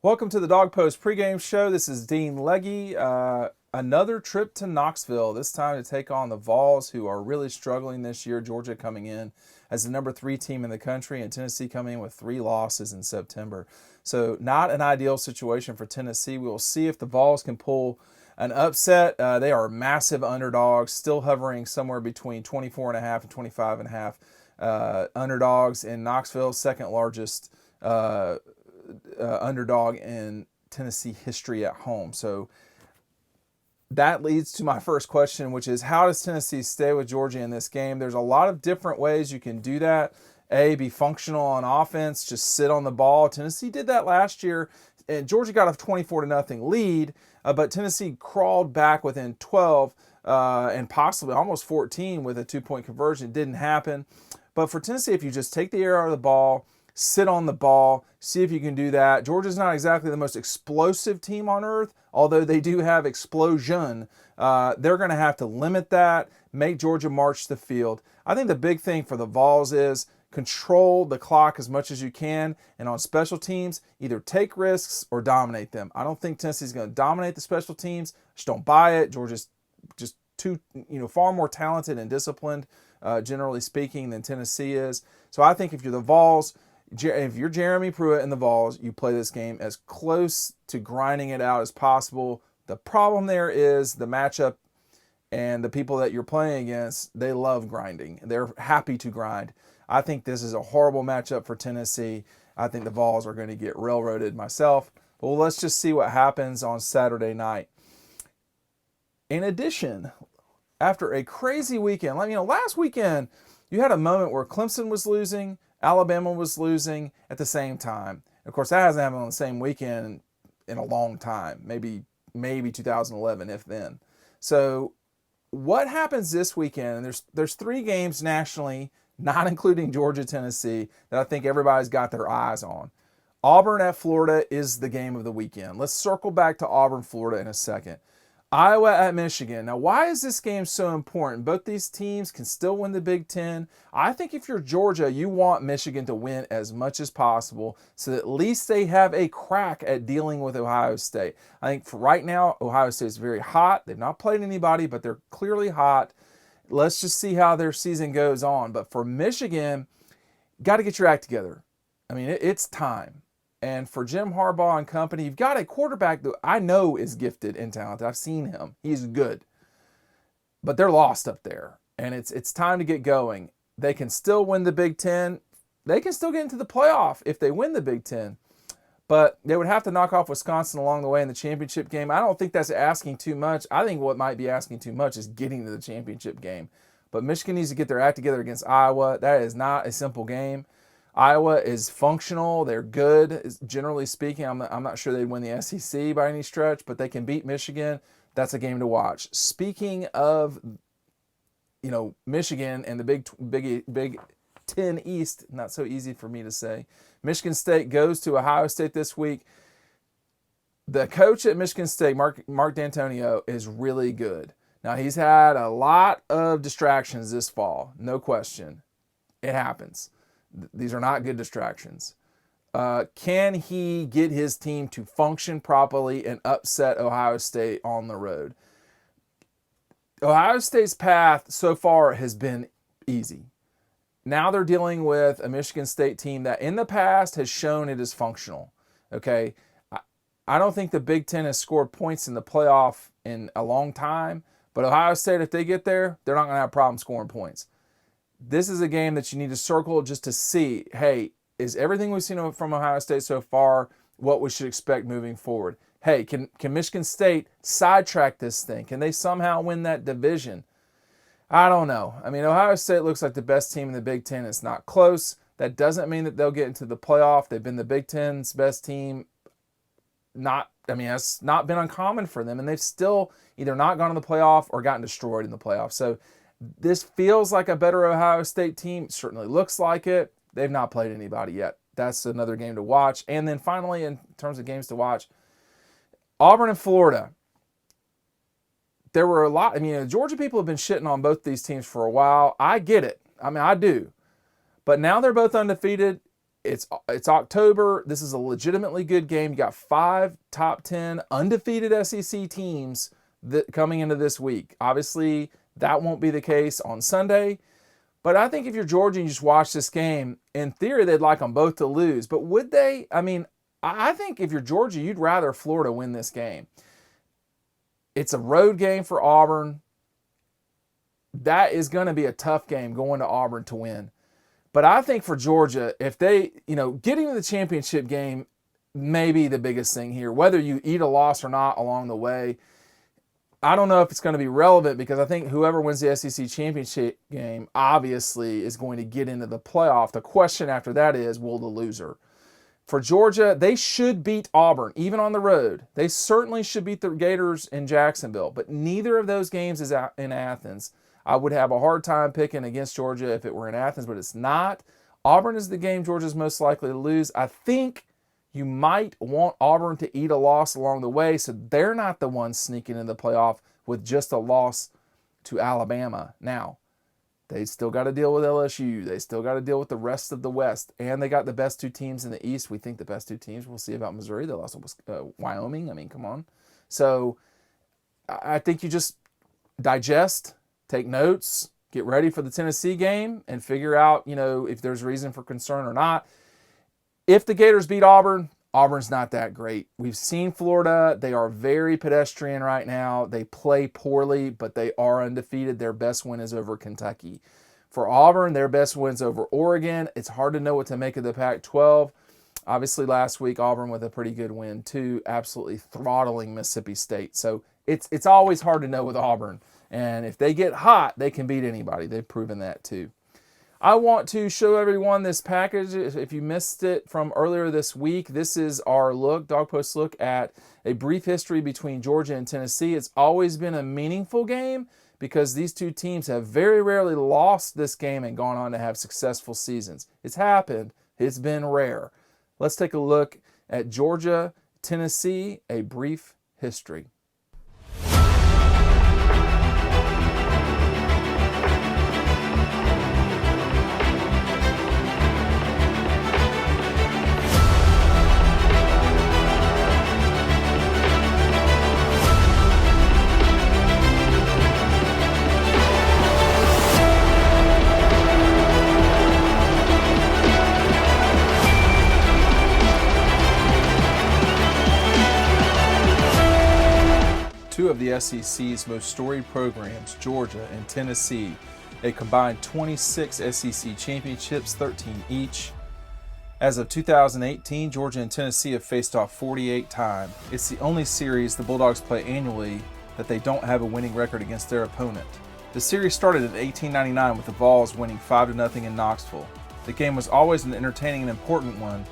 Welcome to the Dog Post pregame show. This is Dean Legge. Another trip to Knoxville, this time to take on the Vols, who are really struggling this year. Georgia coming in as the number 3 team in the country, and Tennessee coming in with 3 losses in September. So not an ideal situation for Tennessee. We will see if the Vols can pull an upset. They are massive underdogs, still hovering somewhere between 24.5 and 25.5 underdogs in Knoxville, second largest underdog in Tennessee history at home. So that leads to my first question, which is how does Tennessee stay with Georgia in this game? There's a lot of different ways you can do that. A, be functional on offense, just sit on the ball. Tennessee did that last year, and Georgia got a 24-0 lead, but Tennessee crawled back within 12 and possibly almost 14 with a 2-point conversion. It didn't happen. But for Tennessee, if you just take the air out of the ball, sit on the ball, see if you can do that. Georgia's not exactly the most explosive team on earth, although they do have explosion. They're going to have to limit that, make Georgia march the field. I think the big thing for the Vols is control the clock as much as you can, and on special teams, either take risks or dominate them. I don't think Tennessee's going to dominate the special teams. Just don't buy it. Georgia's just far more talented and disciplined, generally speaking, than Tennessee is. So I think if you're the Vols, if you're Jeremy Pruitt and the Vols, you play this game as close to grinding it out as possible. The problem there is the matchup and the people that you're playing against, they love grinding. They're happy to grind. I think this is a horrible matchup for Tennessee. I think the Vols are going to get railroaded myself. But let's just see what happens on Saturday night. In addition, after a crazy weekend, last weekend you had a moment where Clemson was losing, Alabama was losing at the same time. Of course, that hasn't happened on the same weekend in a long time, maybe 2011, if then. So what happens this weekend? And there's 3 games nationally, not including Georgia, Tennessee, that I think everybody's got their eyes on. Auburn at Florida is the game of the weekend. Let's circle back to Auburn, Florida in a second. Iowa at Michigan. Now, why is this game so important? Both these teams can still win the Big Ten. I think if you're Georgia, you want Michigan to win as much as possible so that at least they have a crack at dealing with Ohio State. I think for right now, Ohio State is very hot. They've not played anybody, but they're clearly hot. Let's just see how their season goes on. But for Michigan, got to get your act together. It's time. And for Jim Harbaugh and company, you've got a quarterback that I know is gifted and talented. I've seen him. He's good. But they're lost up there. And it's time to get going. They can still win the Big Ten. They can still get into the playoff if they win the Big Ten. But they would have to knock off Wisconsin along the way in the championship game. I don't think that's asking too much. I think what might be asking too much is getting to the championship game. But Michigan needs to get their act together against Iowa. That is not a simple game. Iowa is functional. They're good, generally speaking. I'm not sure they'd win the SEC by any stretch, but they can beat Michigan. That's a game to watch. Speaking of, Michigan and the Big Ten East, not so easy for me to say. Michigan State goes to Ohio State this week. The coach at Michigan State, Mark D'Antonio, is really good. Now, he's had a lot of distractions this fall, no question. It happens. These are not good distractions. Can he get his team to function properly and upset Ohio State on the road? Ohio State's path so far has been easy. Now they're dealing with a Michigan State team that in the past has shown it is functional. Okay, I don't think the Big Ten has scored points in the playoff in a long time, but Ohio State, if they get there, they're not going to have problems scoring points. This is a game that you need to circle just to see, hey, is everything we've seen from Ohio State so far what we should expect moving forward? Hey, can Michigan State sidetrack this thing? Can they somehow win that division? I don't know. Ohio State looks like the best team in the Big Ten. It's not close. That doesn't mean that they'll get into the playoff. They've been the Big Ten's best team. It's not been uncommon for them, and they've still either not gone to the playoff or gotten destroyed in the playoff. So this feels like a better Ohio State team. It certainly looks like it. They've not played anybody yet. That's another game to watch. And then finally, in terms of games to watch, Auburn and Florida. There were a lot. Georgia people have been shitting on both these teams for a while. I get it. I do. But now they're both undefeated. It's October. This is a legitimately good game. You got 5 top 10 undefeated SEC teams coming into this week. Obviously, that won't be the case on Sunday. But I think if you're Georgia and you just watch this game, in theory, they'd like them both to lose. But would they? I mean, I think if you're Georgia, you'd rather Florida win this game. It's a road game for Auburn. That is going to be a tough game going to Auburn to win. But I think for Georgia, if they, getting to the championship game may be the biggest thing here. Whether you eat a loss or not along the way, I don't know if it's going to be relevant because I think whoever wins the SEC championship game obviously is going to get into the playoff. The question after that is, will the loser? For Georgia, they should beat Auburn, even on the road. They certainly should beat the Gators in Jacksonville, but neither of those games is in Athens. I would have a hard time picking against Georgia if it were in Athens, but it's not. Auburn is the game Georgia's most likely to lose. I think you might want Auburn to eat a loss along the way so they're not the ones sneaking in the playoff with just a loss to Alabama. Now, they still got to deal with LSU. They still got to deal with the rest of the West. And they got the best 2 teams in the East. We think the best 2 teams. We'll see about Missouri. They lost to Wyoming. I mean, come on. So I think you just digest, take notes, get ready for the Tennessee game, and figure out, if there's reason for concern or not. If the Gators beat Auburn, Auburn's not that great. We've seen Florida. They are very pedestrian right now. They play poorly, but they are undefeated. Their best win is over Kentucky. For Auburn, their best win's over Oregon. It's hard to know what to make of the Pac-12. Obviously, last week, Auburn with a pretty good win, too, absolutely throttling Mississippi State. So it's always hard to know with Auburn. And if they get hot, they can beat anybody. They've proven that, too. I want to show everyone this package. If you missed it from earlier this week, this is our Dog Post look at a brief history between Georgia and Tennessee. It's always been a meaningful game because these 2 teams have very rarely lost this game and gone on to have successful seasons. It's happened. It's been rare. Let's take a look at Georgia, Tennessee, a brief history. Two of the SEC's most storied programs, Georgia and Tennessee, a combined 26 SEC championships, 13 each. As of 2018, Georgia and Tennessee have faced off 48 times. It's the only series the Bulldogs play annually that they don't have a winning record against their opponent. The series started in 1899 with the Vols winning 5-0 in Knoxville. The game was always an entertaining and important one,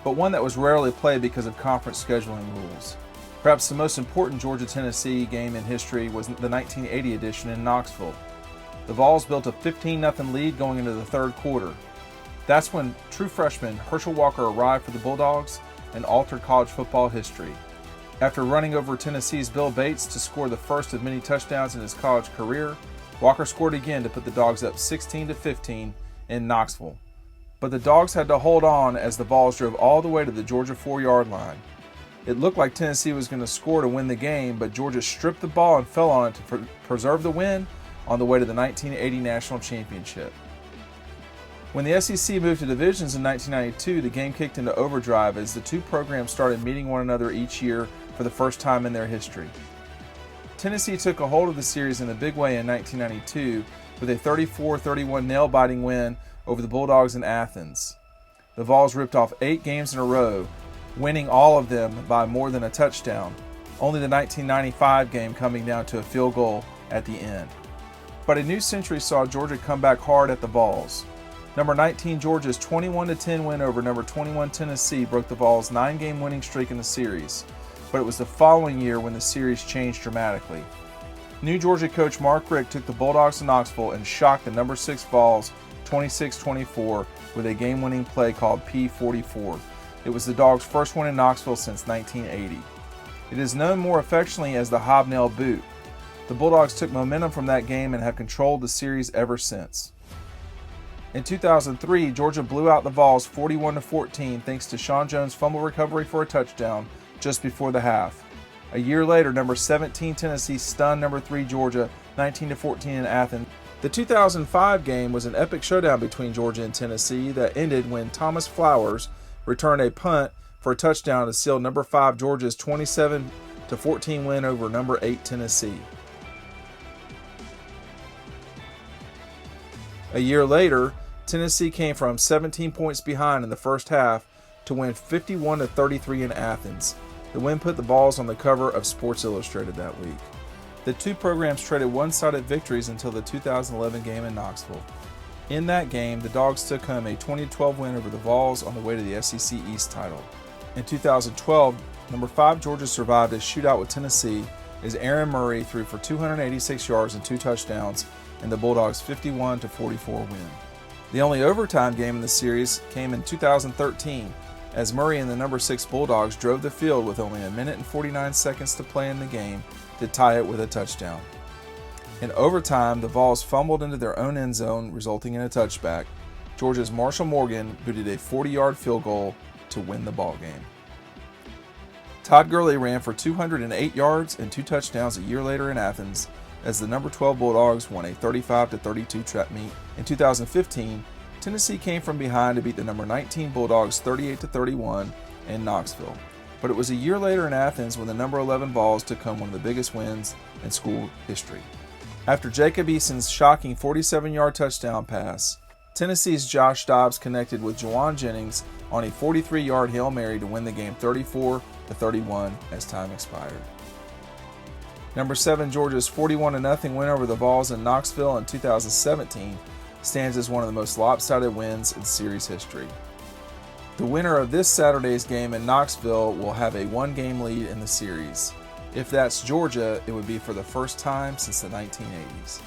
but one that was rarely played because of conference scheduling rules. Perhaps the most important Georgia-Tennessee game in history was the 1980 edition in Knoxville. The Vols built a 15-0 lead going into the third quarter. That's when true freshman Herschel Walker arrived for the Bulldogs and altered college football history. After running over Tennessee's Bill Bates to score the first of many touchdowns in his college career, Walker scored again to put the Dogs up 16-15 in Knoxville. But the Dogs had to hold on as the Vols drove all the way to the Georgia 4-yard line. It looked like Tennessee was going to score to win the game, but Georgia stripped the ball and fell on it to preserve the win on the way to the 1980 National Championship. When the SEC moved to divisions in 1992, the game kicked into overdrive as the 2 programs started meeting one another each year for the first time in their history. Tennessee took a hold of the series in a big way in 1992 with a 34-31 nail-biting win over the Bulldogs in Athens. The Vols ripped off 8 games in a row, winning all of them by more than a touchdown, only the 1995 game coming down to a field goal at the end. But a new century saw Georgia come back hard at the Vols. Number 19 Georgia's 21-10 win over number 21 Tennessee broke the Vols' 9-game winning streak in the series, but it was the following year when the series changed dramatically. New Georgia coach Mark Richt took the Bulldogs to Knoxville and shocked the number 6 Vols 26-24 with a game-winning play called P44. It was the Dogs' first win in Knoxville since 1980. It is known more affectionately as the Hobnail Boot. The Bulldogs took momentum from that game and have controlled the series ever since. In 2003, Georgia blew out the Vols 41-14 thanks to Sean Jones' fumble recovery for a touchdown just before the half. A year later, number 17 Tennessee stunned number 3 Georgia 19-14 in Athens. The 2005 game was an epic showdown between Georgia and Tennessee that ended when Thomas Flowers returned a punt for a touchdown to seal number 5 Georgia's 27-14 win over number 8 Tennessee. A year later, Tennessee came from 17 points behind in the first half to win 51-33 in Athens. The win put the Vols on the cover of Sports Illustrated that week. The two programs traded one-sided victories until the 2011 game in Knoxville. In that game, the Dogs took home a 20-12 win over the Vols on the way to the SEC East title. In 2012, number 5 Georgia survived a shootout with Tennessee as Aaron Murray threw for 286 yards and 2 touchdowns in the Bulldogs' 51-44 win. The only overtime game in the series came in 2013 as Murray and the number 6 Bulldogs drove the field with only 1 minute and 49 seconds to play in the game to tie it with a touchdown. In overtime, the Vols fumbled into their own end zone, resulting in a touchback. Georgia's Marshall Morgan booted a 40-yard field goal to win the ball game. Todd Gurley ran for 208 yards and 2 touchdowns a year later in Athens as the number 12 Bulldogs won a 35-32 trap meet. In 2015, Tennessee came from behind to beat the number 19 Bulldogs 38-31 in Knoxville. But it was a year later in Athens when the number 11 Vols took home one of the biggest wins in school history. After Jacob Eason's shocking 47-yard touchdown pass, Tennessee's Josh Dobbs connected with Juwan Jennings on a 43-yard Hail Mary to win the game 34-31 as time expired. Number 7 Georgia's 41-0 win over the Vols in Knoxville in 2017 stands as one of the most lopsided wins in series history. The winner of this Saturday's game in Knoxville will have a 1-game lead in the series. If that's Georgia, it would be for the first time since the 1980s.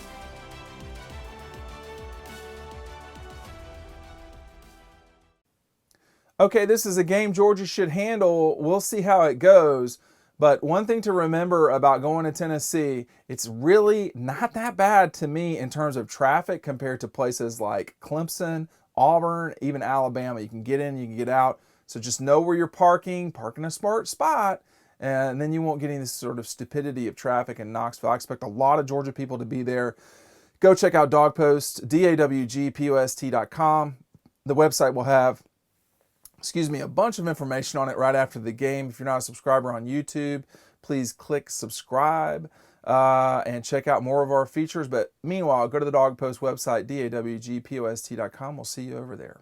Okay, this is a game Georgia should handle. We'll see how it goes. But one thing to remember about going to Tennessee, it's really not that bad to me in terms of traffic compared to places like Clemson, Auburn, even Alabama. You can get in, you can get out. So just know where you're parking, park in a smart spot, and then you won't get any this sort of stupidity of traffic in Knoxville. I expect a lot of Georgia people to be there. Go check out Dawg Post, dawgpost.com. The website will have a bunch of information on it right after the game. If you're not a subscriber on YouTube, please click subscribe and check out more of our features. But meanwhile, go to the Dawg Post website, dawgpost.com. We'll see you over there.